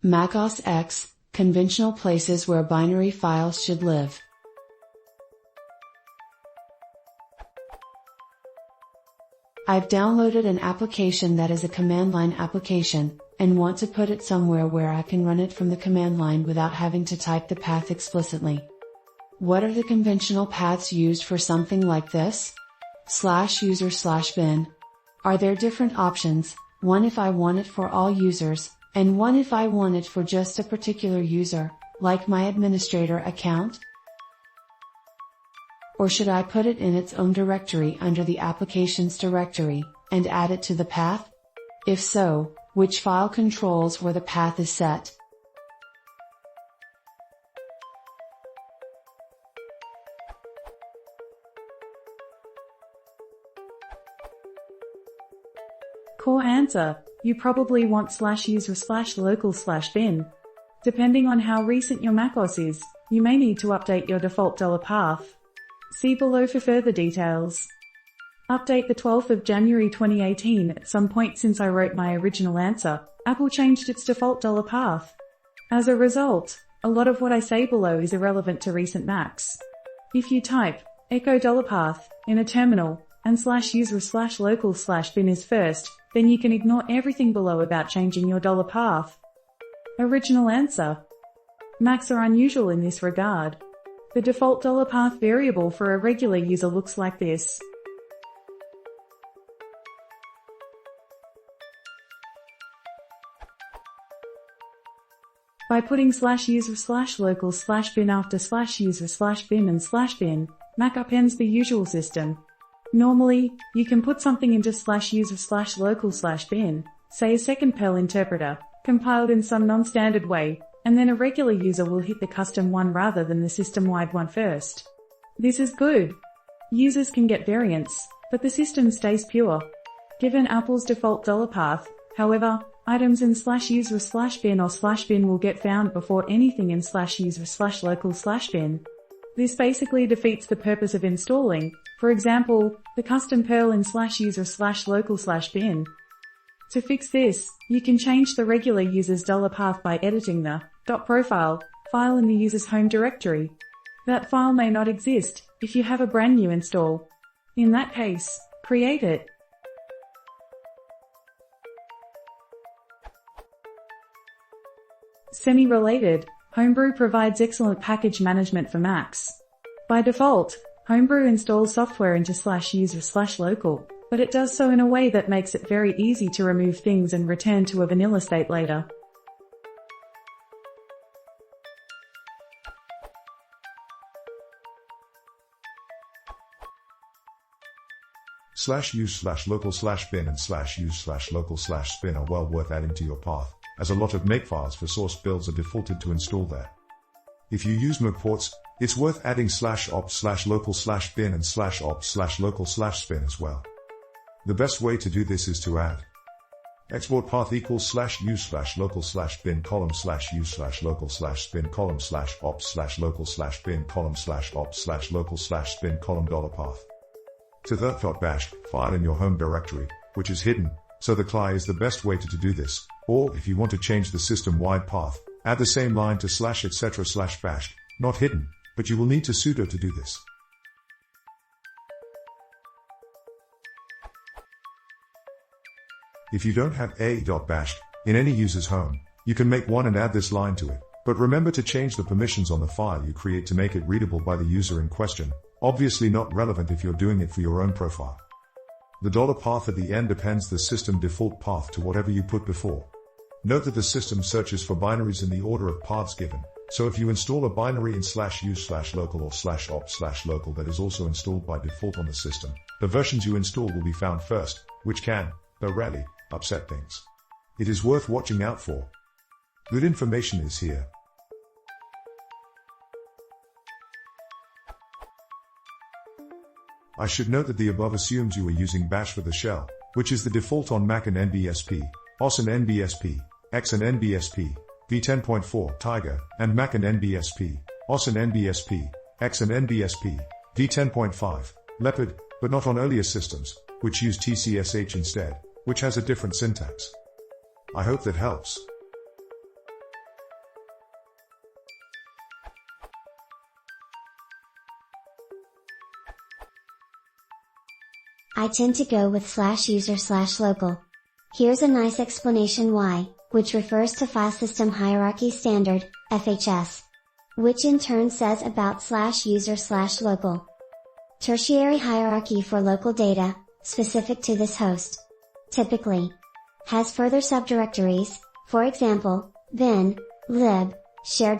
macos X, conventional places where binary files should live. I've downloaded an application that is a command line application, and want to put it somewhere where I can run it from the command line without having to type the path explicitly. What are the conventional paths used for something like this? /user/bin. Are there different options, one if I want it for all users, and one if I want it for just a particular user, like my administrator account? Or should I put it in its own directory under the applications directory, and add it to the path? If so, which file controls where the path is set? Core answer, you probably want /user/local/bin. Depending on how recent your macOS is, you may need to update your default $path. See below for further details. Update the 12th of January 2018. At some point since I wrote my original answer, Apple changed its default $path. As a result, a lot of what I say below is irrelevant to recent Macs. If you type echo $path in a terminal, and /user/local/bin is first, then you can ignore everything below about changing your $path. Original answer. Macs are unusual in this regard. The default $path variable for a regular user looks like this. By putting /user/local/bin after /user/bin and /bin, Mac appends the usual system. Normally, you can put something into /user/local/bin, say a second Perl interpreter, compiled in some non-standard way, and then a regular user will hit the custom one rather than the system-wide one first. This is good. Users can get variants, but the system stays pure. Given Apple's default $path, however, items in /user/bin or /bin will get found before anything in /user/local/bin. This basically defeats the purpose of installing, for example, the custom Perl in /user/local/bin. To fix this, you can change the regular user's $path by editing the .profile file in the user's home directory. That file may not exist if you have a brand new install. In that case, create it. Semi-related, Homebrew provides excellent package management for Macs. By default, Homebrew installs software into /user/local, but it does so in a way that makes it very easy to remove things and return to a vanilla state later. /use/local/bin and /use/local/bin are well worth adding to your path, as a lot of makefiles for source builds are defaulted to install there. If you use Mac ports, it's worth adding /opt/local/bin and /opt/local/bin as well. The best way to do this is to add export path equals /use/local/bin :/use/local/bin :opt/local/bin :opt/local/bin $path to the .bash file in your home directory, which is hidden, so the CLI is the best way to do this. Or if you want to change the system-wide path, add the same line to /etc/bash, not hidden, but you will need to sudo to do this. If you don't have a.bash in any user's home, you can make one and add this line to it, but remember to change the permissions on the file you create to make it readable by the user in question, obviously not relevant if you're doing it for your own profile. The $path at the end appends the system default path to whatever you put before. Note that the system searches for binaries in the order of paths given, so if you install a binary in /use/local or /opt/local that is also installed by default on the system, the versions you install will be found first, which can, though rarely, upset things. It is worth watching out for. Good information is here. I should note that the above assumes you are using bash for the shell, which is the default on Mac and NBSP, OS and NBSP, X and NBSP, v10.4 Tiger, and Mac and NBSP, OS and NBSP, X and NBSP, v10.5 Leopard, but not on earlier systems, which use TCSH instead, which has a different syntax. I hope that helps. I tend to go with /user/local. Here's a nice explanation why, which refers to File System Hierarchy Standard, FHS. Which in turn says about /user/local. Tertiary hierarchy for local data, specific to this host. Typically, has further subdirectories, for example, bin, lib, share.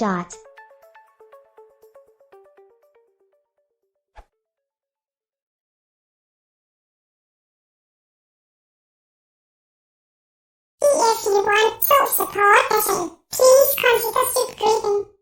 If you want to support the show, please consider subscribing.